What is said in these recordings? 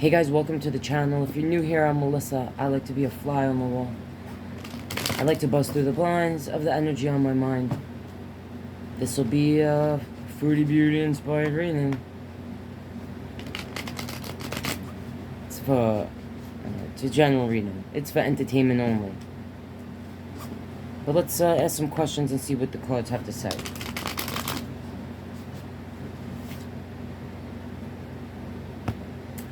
Hey guys, welcome to the channel. If you're new here, I'm Melissa. I like to be a fly on the wall. I like to bust through the blinds of the energy on my mind. This will be a fruity beauty inspired reading. It's a general reading. It's for entertainment only. But let's ask some questions and see what the cards have to say.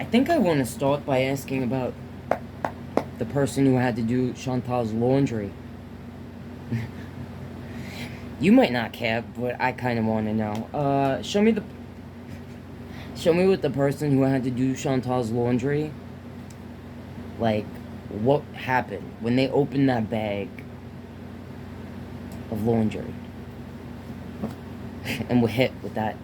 I think I want to start by asking about the person who had to do Chantal's laundry. You might not care, but I kind of want to know. Show me what the person who had to do Chantal's laundry, like, what happened when they opened that bag of laundry and were hit with that,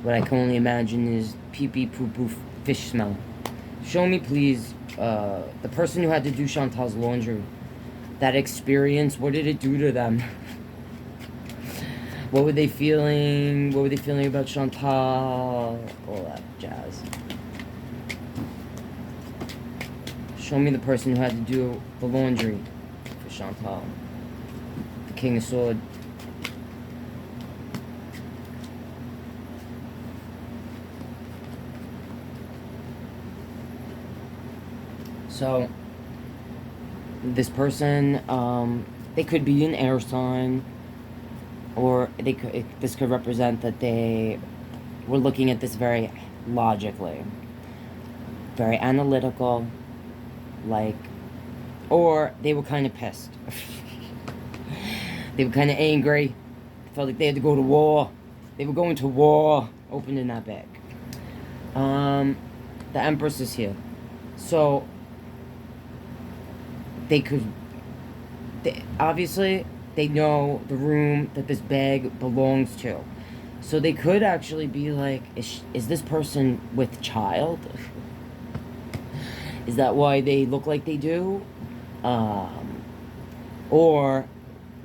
what I can only imagine is pee-pee poo-poo fish smell. Show me, please, the person who had to do Chantal's laundry, that experience. What did it do to them? What were they feeling? What were they feeling about Chantal? All that jazz. Show me the person who had to do the laundry for Chantal. The King of Swords. So, this person, they could be an air sign, or this could represent that they were looking at this very logically, very analytical, like, or they were kind of pissed. They were kind of angry. They felt like they had to go to war. They were going to war, opening that bag. The Empress is here. So, obviously, they know the room that this bag belongs to. So they could actually be like, is this person with child? Is that why they look like they do? Or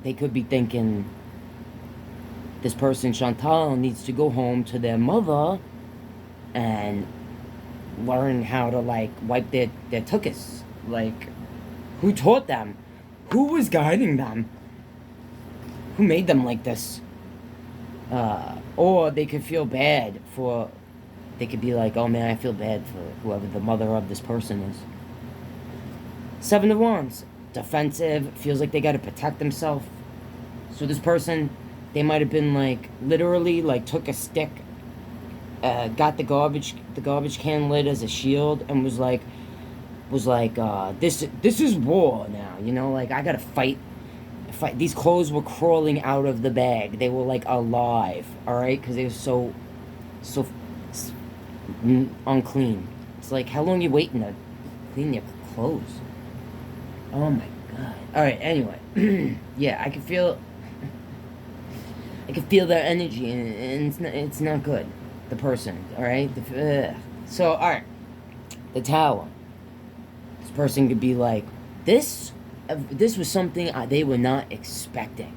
they could be thinking, this person, Chantal, needs to go home to their mother and learn how to, like, wipe their tuchus. Like, who taught them? Who was guiding them? Who made them like this? Or they could feel bad for... They could be like, oh man, I feel bad for whoever the mother of this person is. Seven of Wands. Defensive. Feels like they gotta protect themselves. So this person, they might have been like, literally, like, took a stick, got the garbage can lid as a shield, and was like, this is war now, you know, like, I gotta fight. These clothes were crawling out of the bag. They were, like, alive, alright, because they were so unclean. It's like, how long are you waiting to clean your clothes? Oh my god. Alright, anyway. Yeah, I can feel their energy, and it's not good. The person, alright? So, alright. The Tower. This person could be like, this was something they were not expecting.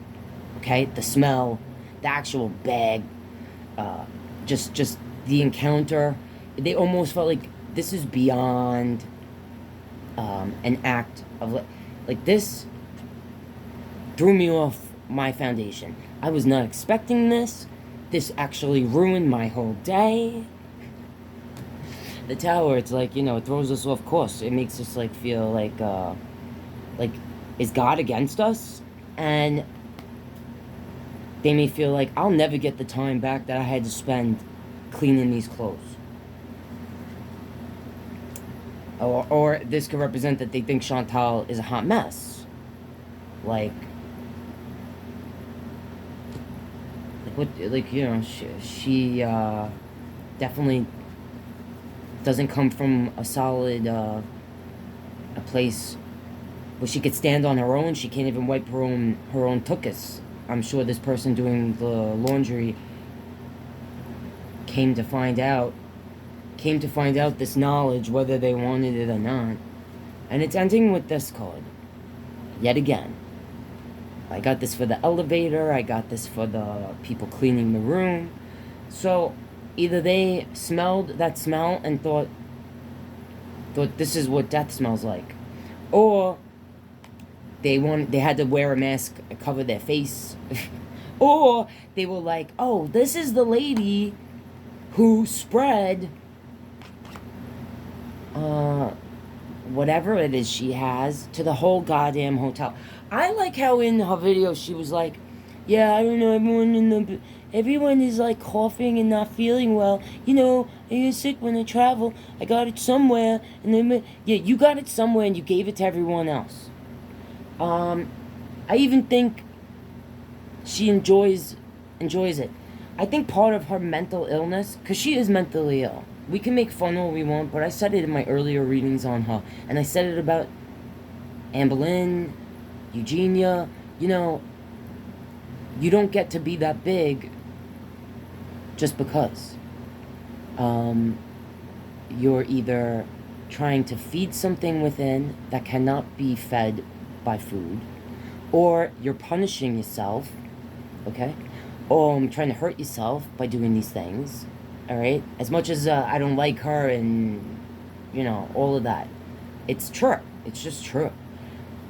Okay? The smell, the actual bag, just the encounter. They almost felt like this is beyond an act of, like, this threw me off my foundation. I was not expecting this. This actually ruined my whole day. The Tower, it's like, you know, it throws us off course. It makes us, like, feel like, is God against us? And they may feel like, I'll never get the time back that I had to spend cleaning these clothes. Or this could represent that they think Chantal is a hot mess. Like what, like, you know, she definitely doesn't come from a solid, a place where she could stand on her own. She can't even wipe her own tuchus. I'm sure this person doing the laundry came to find out this knowledge, whether they wanted it or not. And it's ending with this card. Yet again. I got this for the elevator. I got this for the people cleaning the room. So, either they smelled that smell and thought this is what death smells like, or they had to wear a mask and cover their face, or they were like, oh, this is the lady who spread whatever it is she has to the whole goddamn hotel. I like how in her video she was like, yeah, I don't know, everyone is like coughing and not feeling well. You know, I get sick when I travel. I got it somewhere, and then yeah, you got it somewhere and you gave it to everyone else. I even think she enjoys it. I think part of her mental illness, because she is mentally ill. We can make fun all we want, but I said it in my earlier readings on her, and I said it about Anne Boleyn, Eugenia. You know, you don't get to be that big just because. You're either trying to feed something within that cannot be fed by food, or you're punishing yourself, okay? Or trying to hurt yourself by doing these things, all right? As much as I don't like her and, you know, all of that, it's true. It's just true.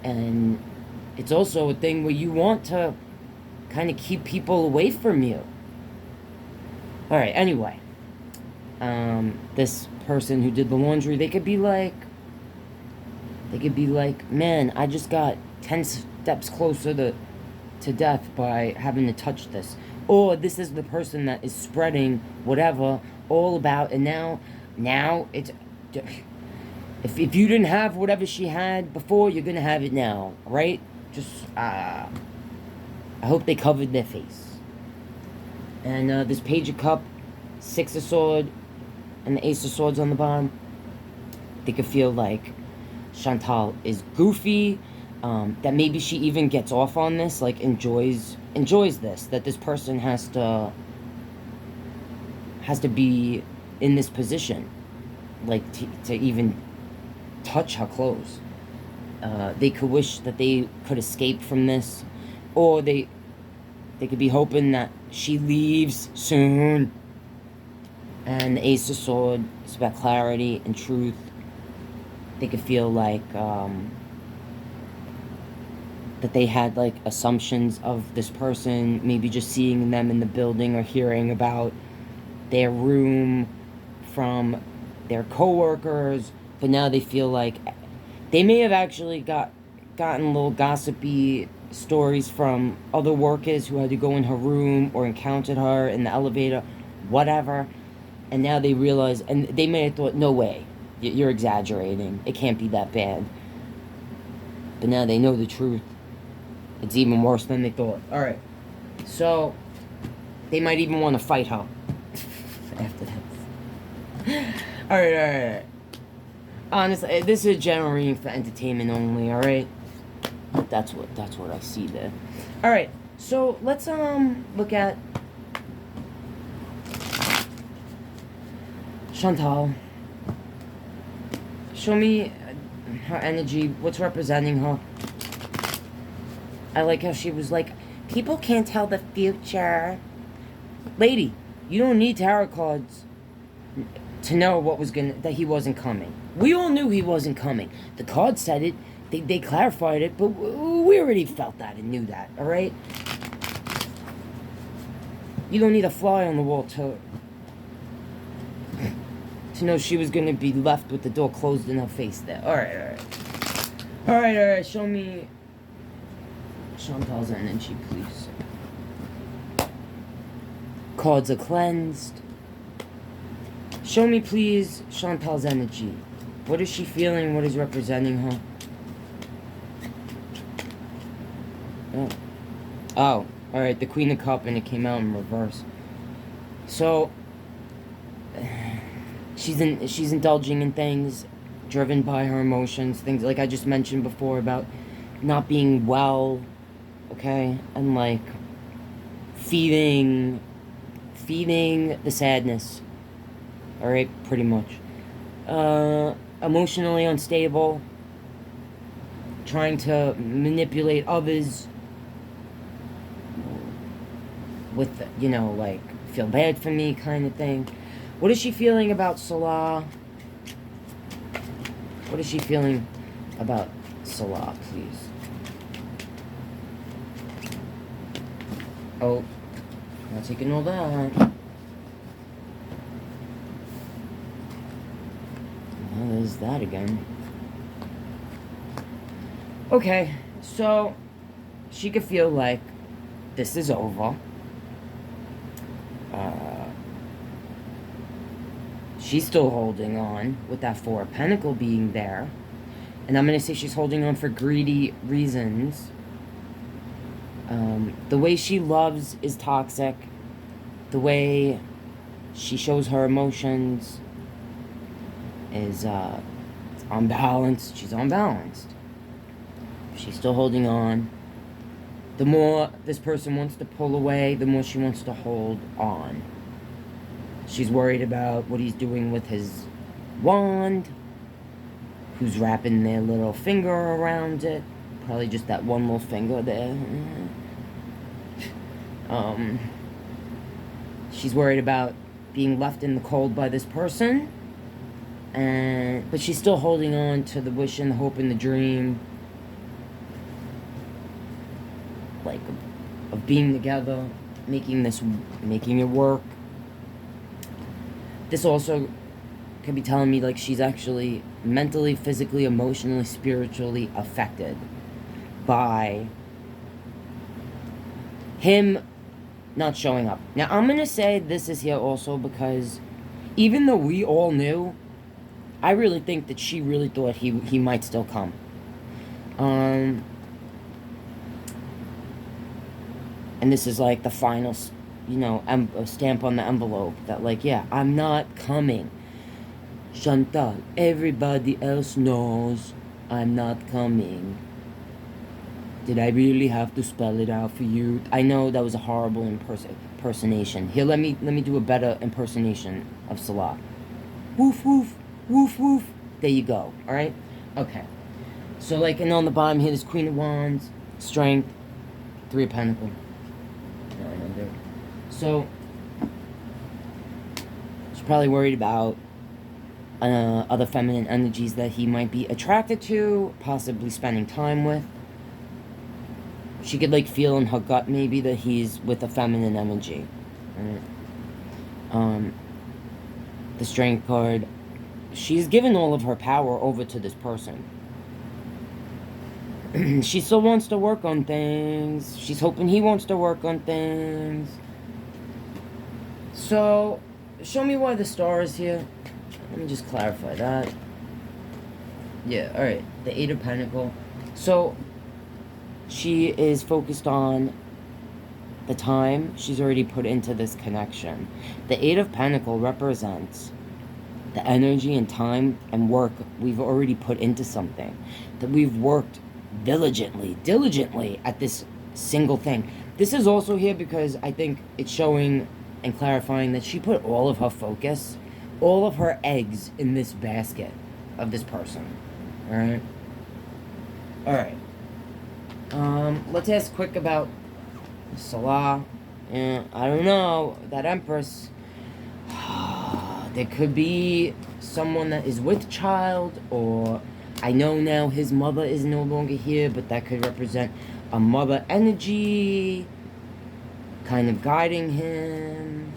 And it's also a thing where you want to kind of keep people away from you. All right, anyway. This person who did the laundry, they could be like, man, I just got 10 steps closer to death by having to touch this. Or this is the person that is spreading whatever all about, and now it's, if you didn't have whatever she had before, you're gonna have it now, right? Just, I hope they covered their face. And this Page of Cup, Six of Sword, and the Ace of Swords on the bottom, they could feel like Chantal is goofy, that maybe she even gets off on this, like enjoys this, that this person has to be in this position, like to even touch her clothes. They could wish that they could escape from this, or they could be hoping that she leaves soon. And the Ace of Swords is about clarity and truth. They could feel like that they had like assumptions of this person, maybe just seeing them in the building or hearing about their room from their coworkers, but now they feel like they may have actually gotten little gossipy stories from other workers who had to go in her room or encountered her in the elevator, whatever. And now they realize, and they may have thought, no way, you're exaggerating. It can't be that bad. But now they know the truth. It's even worse than they thought. Alright. So, they might even want to fight her after this. Alright. Honestly, this is a general reading for entertainment only, alright? That's what I see there. Alright, so let's look at Chantal. Show me her energy. What's representing her? I like how she was like, people can't tell the future. Lady, you don't need tarot cards to know that he wasn't coming. We all knew he wasn't coming. The card said it. They clarified it, but we already felt that and knew that, alright? You don't need a fly on the wall to know she was going to be left with the door closed in her face there. Alright, show me Chantal's energy, please. Cards are cleansed. Show me, please, Chantal's energy. What is she feeling? What is representing her? Oh, alright, the Queen of Cups, and it came out in reverse. So, she's indulging in things driven by her emotions, things like I just mentioned before about not being well, okay, and like feeding the sadness, alright, pretty much. Emotionally unstable, trying to manipulate others with, you know, like feel bad for me kind of thing. What is she feeling about Salah? What is she feeling about Salah, please? Oh, not taking all that. Well, there's that again. Okay, so she could feel like this is over. She's still holding on with that Four of Pentacles being there. And I'm going to say she's holding on for greedy reasons. The way she loves is toxic. The way she shows her emotions is unbalanced. She's unbalanced. She's still holding on. The more this person wants to pull away, the more she wants to hold on. She's worried about what he's doing with his wand. Who's wrapping their little finger around it. Probably just that one little finger there. She's worried about being left in the cold by this person. But she's still holding on to the wish and the hope and the dream. Like, of being together. Making it work. This also could be telling me, like, she's actually mentally, physically, emotionally, spiritually affected by him not showing up. Now, I'm going to say this is here also because even though we all knew, I really think that she really thought he might still come. And this is like the final, you know, stamp on the envelope that, like, yeah, I'm not coming. Chantal, everybody else knows I'm not coming. Did I really have to spell it out for you? I know that was a horrible impersonation. Here, let me do a better impersonation of Salah. Woof, woof, woof, woof. There you go, alright? Okay. So, like, and on the bottom here, there's Queen of Wands, Strength, Three of Pentacles. So, she's probably worried about other feminine energies that he might be attracted to, possibly spending time with. She could, like, feel in her gut maybe that he's with a feminine energy. Right? The Strength card. She's given all of her power over to this person. She still wants to work on things. She's hoping he wants to work on things. So, show me why the star is here. Let me just clarify that. Yeah, alright. The Eight of Pentacles. So, she is focused on the time she's already put into this connection. The Eight of Pentacles represents the energy and time and work we've already put into something. That we've worked diligently at this single thing. This is also here because I think it's showing and clarifying that she put all of her focus, all of her eggs in this basket of this person. Alright? Alright. Let's ask quick about Salah. I don't know. That Empress. There could be someone that is with child, or I know now his mother is no longer here, but that could represent a mother energy kind of guiding him.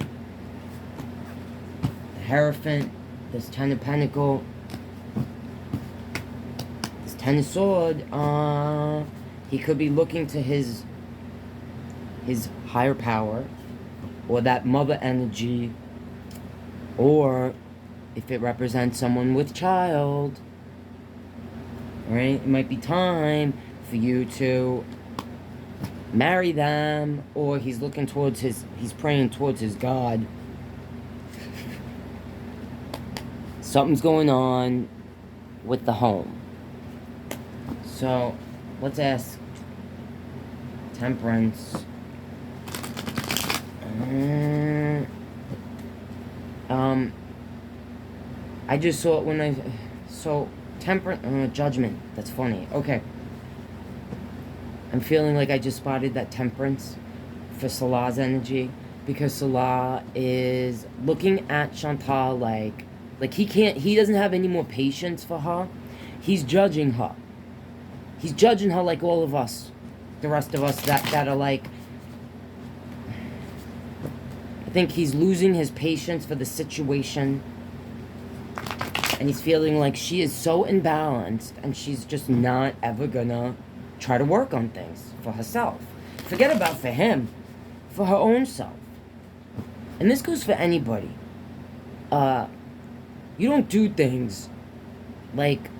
The Hierophant, this Ten of Pentacles, this Ten of Sword. He could be looking to his higher power, or that mother energy, or if it represents someone with child, right? It might be time for you to marry them, or he's looking towards he's praying towards his God. Something's going on with the home. So, let's ask Temperance. I just saw it when I saw Temperance, Judgment. That's funny. Okay. I'm feeling like I just spotted that Temperance for Salah's energy. because Salah is looking at Chantal like he doesn't have any more patience for her. He's judging her. He's judging her like all of us, the rest of us that are like, I think he's losing his patience for the situation, and he's feeling like she is so imbalanced and she's just not ever gonna try to work on things for herself. Forget about for him, for her own self. And this goes for anybody. You don't do things like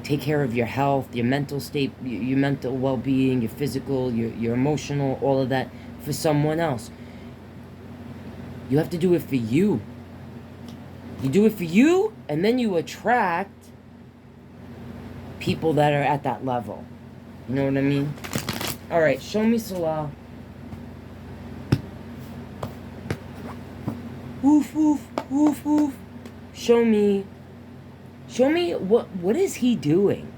take care of your health, your mental state, your mental well-being, your physical, your emotional, all of that for someone else. You have to do it for you. You do it for you, and then you attract people that are at that level. You know what I mean? All right, show me Salah. Woof, woof, woof, woof. Show me what is he doing?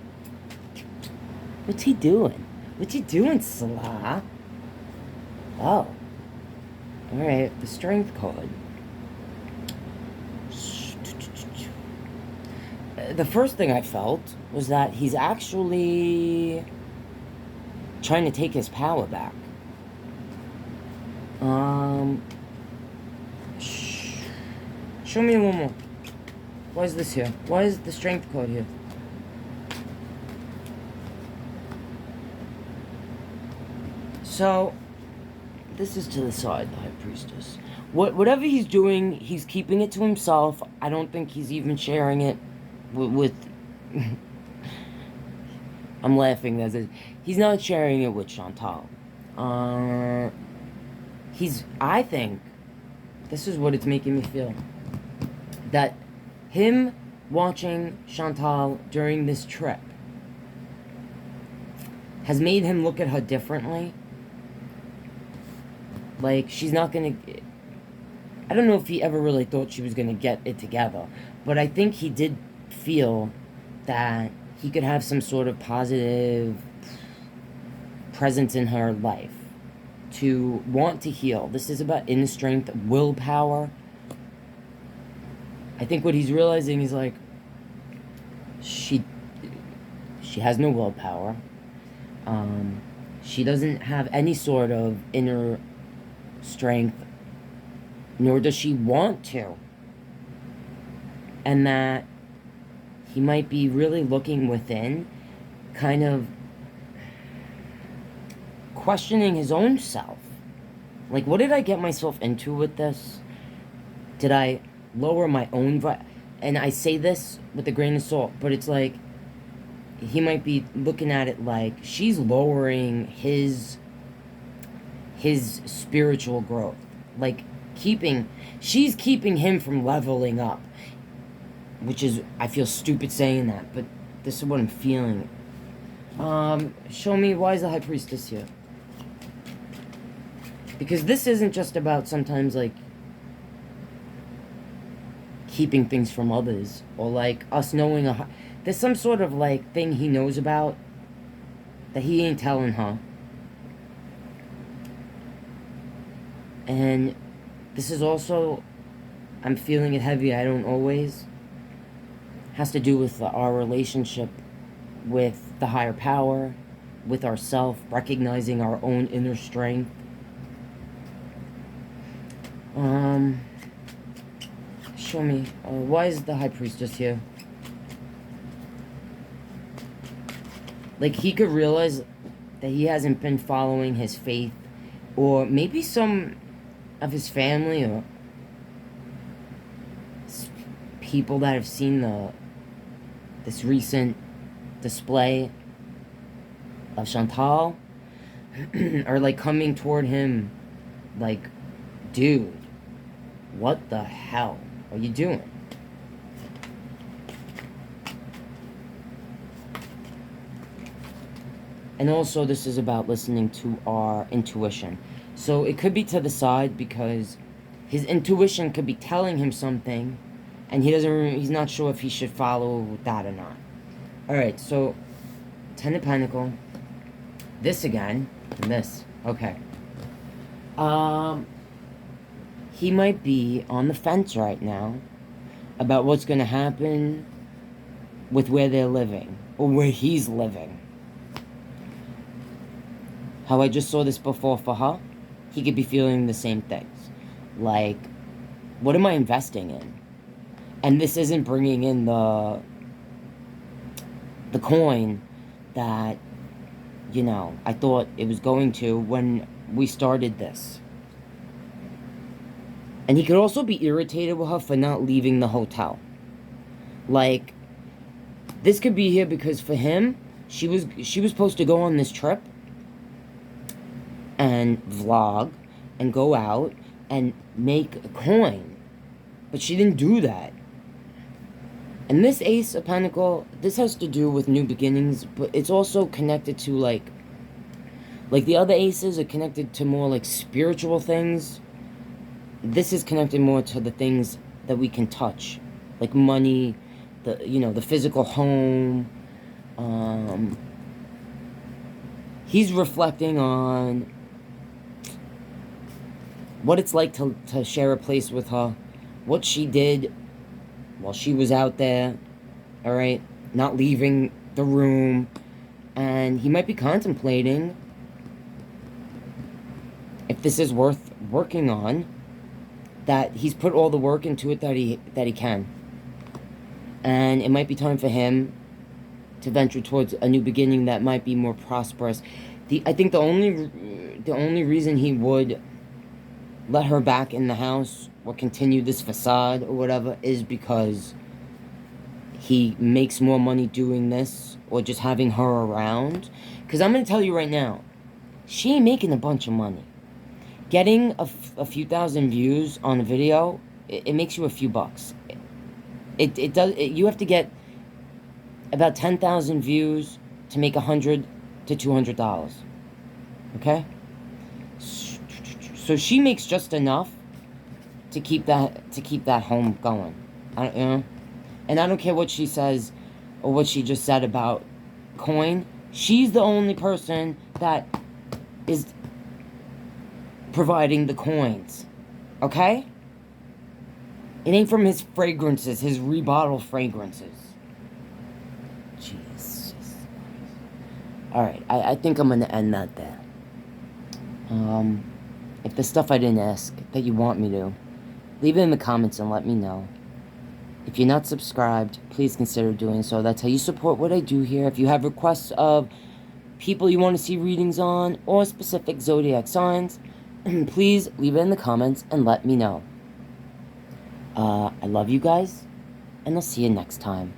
What's he doing? What you doing, Salah? Oh. Alright, the strength card. The first thing I felt was that he's actually trying to take his power back. Show me a little more. Why is this here? Why is the strength card here? So, this is to the side, the High Priestess. Whatever he's doing, he's keeping it to himself. I don't think he's even sharing it with I'm laughing as he's not sharing it with Chantal. I think, this is what it's making me feel, that him watching Chantal during this trip has made him look at her differently. Like, she's not gonna... I don't know if he ever really thought she was gonna get it together, but I think he did feel that he could have some sort of positive presence in her life to want to heal. This is about inner strength, willpower. I think what he's realizing is like, she has no willpower. She doesn't have any sort of inner strength, nor does she want to. And that he might be really looking within, kind of questioning his own self. Like, what did I get myself into with this? Did I lower my own and I say this with a grain of salt, but it's like he might be looking at it like she's lowering his spiritual growth, like she's keeping him from leveling up, which is, I feel stupid saying that, but this is what I'm feeling. Show me, why is the High Priestess here? Because this isn't just about sometimes like keeping things from others, or like us knowing there's some sort of like thing he knows about that he ain't telling her. And this is also, I'm feeling it heavy, I don't always, has to do with our relationship with the higher power, with ourself, recognizing our own inner strength. Show me, why is the High Priestess here? Like, he could realize that he hasn't been following his faith, or maybe some of his family, or people that have seen this recent display of Chantal are like coming toward him like, dude, what the hell are you doing? And also, this is about listening to our intuition. So it could be to the side because his intuition could be telling him something, and he's not sure if he should follow that or not. Alright, so Ten of Pentacles, this again, and this. Okay. He might be on the fence right now about what's going to happen with where they're living, or where he's living. How I just saw this before for her, he could be feeling the same things. Like, what am I investing in? And this isn't bringing in the coin that, you know, I thought it was going to when we started this. And he could also be irritated with her for not leaving the hotel. Like, this could be here because for him, she was supposed to go on this trip and vlog and go out and make a coin. But she didn't do that. And this Ace of Pentacles, this has to do with new beginnings, but it's also connected to, like the other aces are connected to more, like, spiritual things. This is connected more to the things that we can touch. Like money, the physical home. He's reflecting on what it's like to share a place with her. What she did while she was out there, alright? Not leaving the room. And he might be contemplating if this is worth working on. That he's put all the work into it that he can. And it might be time for him to venture towards a new beginning that might be more prosperous. I think the only reason he would let her back in the house or continue this facade or whatever is because he makes more money doing this or just having her around. Because I'm going to tell you right now, she ain't making a bunch of money. Getting a few thousand views on a video, it makes you a few bucks. It does. You have to get about 10,000 views to make $100 to $200. Okay. So she makes just enough to keep that home going. And I don't care what she says or what she just said about coin. She's the only person that is providing the coins. Okay? It ain't from his fragrances, his rebottle fragrances. Jesus. Alright, I think I'm gonna end that there. If there's stuff I didn't ask that you want me to, leave it in the comments and let me know. If you're not subscribed, please consider doing so. That's how you support what I do here. If you have requests of people you want to see readings on or specific zodiac signs, please leave it in the comments and let me know. I love you guys, and I'll see you next time.